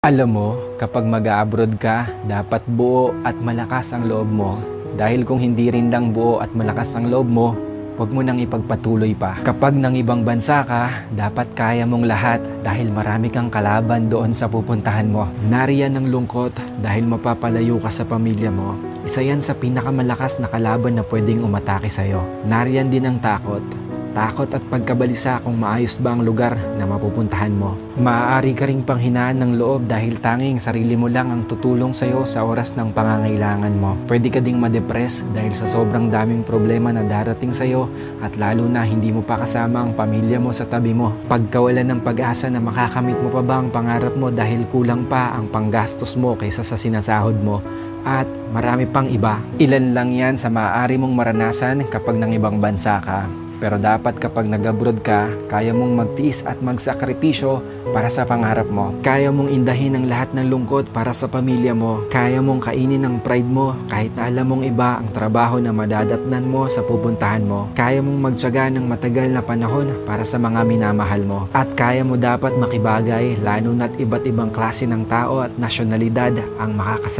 Alam mo, kapag mag-a-abroad ka, dapat buo at malakas ang loob mo. Dahil kung hindi rin lang buo at malakas ang loob mo, huwag mo nang ipagpatuloy pa. Kapag nang ibang bansa ka, dapat kaya mong lahat dahil marami kang kalaban doon sa pupuntahan mo. Nariyan ang lungkot dahil mapapalayo ka sa pamilya mo. Isa yan sa pinakamalakas na kalaban na pwedeng umatake sa'yo. Nariyan din ang takot. Takot at pagkabalisa kung maayos ba ang lugar na mapupuntahan mo. Maaari ka ring panghinaan ng loob dahil tanging sarili mo lang ang tutulong sa'yo sa oras ng pangangailangan mo. Pwede ka ding ma-depress dahil sa sobrang daming problema na darating sa'yo at lalo na hindi mo pa kasama ang pamilya mo sa tabi mo. Pagkawalan ng pag-asa na makakamit mo pa ba ang pangarap mo dahil kulang pa ang panggastos mo kaysa sa sinasahod mo. At marami pang iba. Ilan lang yan sa maaari mong maranasan kapag nang ibang bansa ka. Pero dapat kapag nag-abroad ka, kaya mong magtiis at magsakripisyo para sa pangarap mo. Kaya mong indahin ang lahat ng lungkot para sa pamilya mo. Kaya mong kainin ang pride mo kahit na alam mong iba ang trabaho na madadatnan mo sa pupuntahan mo. Kaya mong magtiyaga ng matagal na panahon para sa mga minamahal mo. At kaya mo dapat makibagay lalo na't iba't ibang klase ng tao at nasyonalidad ang makakasal